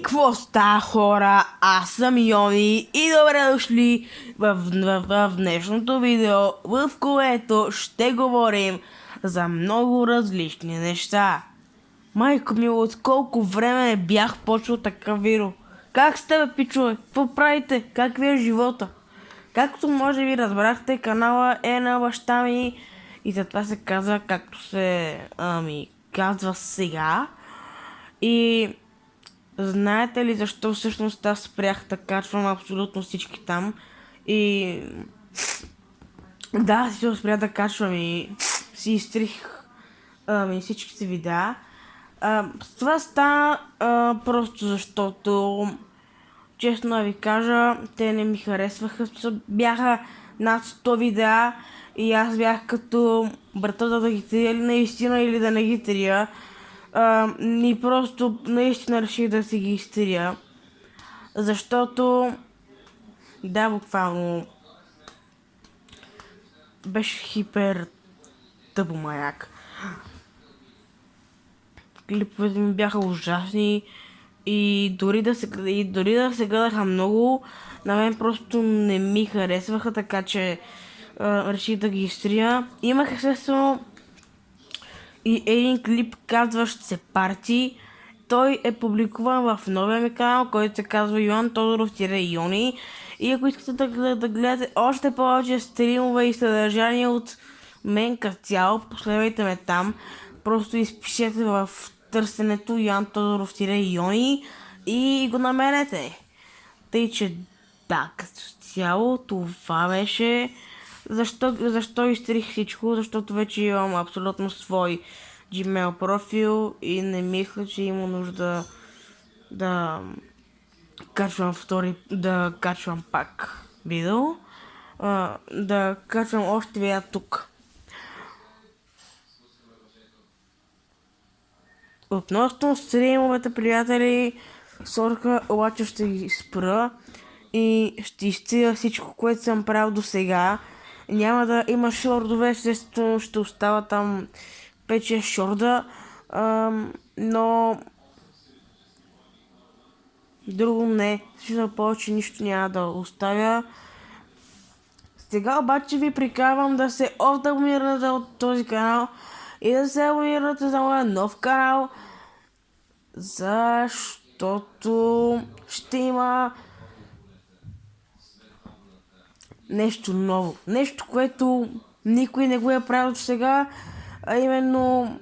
Какво става, хора? Аз съм Йони и добре дошли в днешното видео, в което ще говорим за много различни неща. Майко ми, от колко време не бях почвал такъв видео. Как сте, бе, пичове? Какво правите? Как ви е живота? Както може би разбрахте, канала е на баща ми и затова се казва както се казва сега. И знаете ли защо всъщност аз спрях да качвам абсолютно всички там? И да, си спрях да качвам и си изтрих всичките видеа. Това стана просто защото, честно да ви кажа, те не ми харесваха. Бяха над 100 видеа и аз бях като брата да ги трия или наистина или да не ги трия. И просто наистина реших да си ги изтрия. Защото да, буквално беше хипер тъпо маяк. Клиповете ми бяха ужасни и дори да се гледаха много, на мен просто не ми харесваха, така че реших да ги изтрия. Имах естествено и един клип, казващ се Парти. Той е публикуван в новия ми канал, който се казва Йоан Тодоров-Йони. И ако искате да гледате още повече стримове и съдържание от мен като цяло, последвайте ме там. Просто изпишете в търсенето Йоан Тодоров-Йони и го намерете. Тъй, че да, като цяло това беше. Защо изтрих всичко? Защото вече имам абсолютно свой Gmail профил и не мисля, че има нужда да качвам пак видео. Да качвам още видеа тук. Относно стримовете, приятели, сорка, обаче ще ги спра и ще изтрия всичко, което съм правил до сега. Няма да има шордове, естествено ще остава там 5-6 шорда, но друго не, защото повече нищо няма да оставя. Сега обаче ви приканвам да се абонирате от този канал и да се абонирате за моя нов канал, защото ще има нещо ново. Нещо, което никой не го е правил до сега, а именно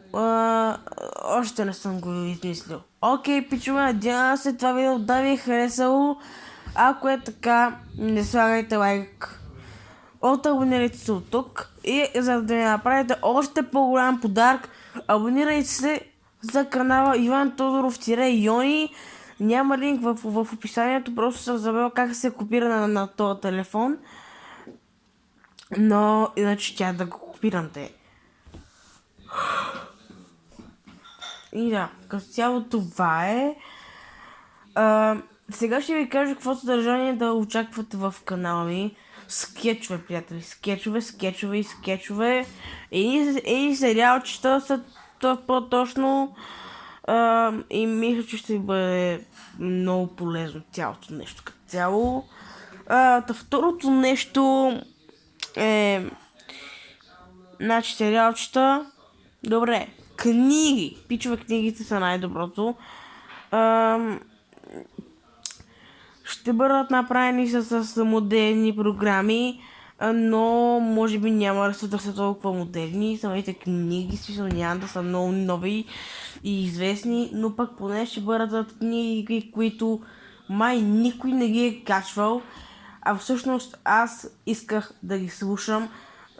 още не съм го измислил. Окей, пичове, надявам се това видео да ви е харесало. Ако е така, не слагайте лайк. Абонирайте се от тук и за да ми направите още по-голям подарък, абонирайте се за канала Иван Тодоров-Йони. Няма линк в описанието, просто съм забрал как се копира на този телефон. Но иначе тя да го копирам те. И да, като цяло това е. Сега ще ви кажа какво съдържание да очаквате в канала ми. Скетчове, приятели. Скетчове. И сериалчета са по-точно. И мисля, че ще ви бъде много полезно цялото нещо като цяло. Второто нещо е... Значи сериалчета. Добре. Книги. Пичове, книгите са най-доброто. Ще бъдат направени с модерни програми, но може би няма да са толкова модерни. Самите книги смисъл няма да са много нови и известни, но пък поне ще бъдат книги, които май никой не ги е качвал. А всъщност аз исках да ги слушам,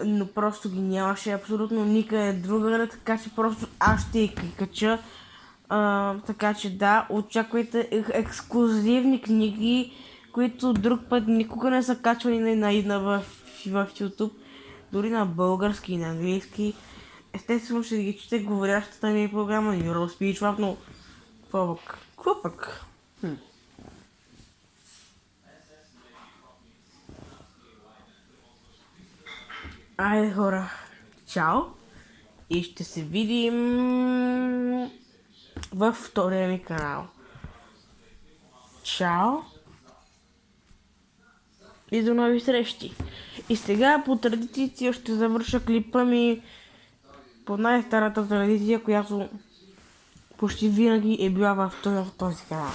но просто ги нямаше абсолютно никъде другаде, така че просто аз ще ги кача. Така че да, очаквайте ексклюзивни книги, които друг път никога не са качвани в YouTube, дори на български и на английски. Естествено ще ги чете говорящата ми програма Neurospeech, но какво пък? Айде хора, чао и ще се видим във втория ми канал. Чао и до нови срещи. И сега по традиция ще завърша клипа ми по най-старата традиция, която почти винаги е била в този канал.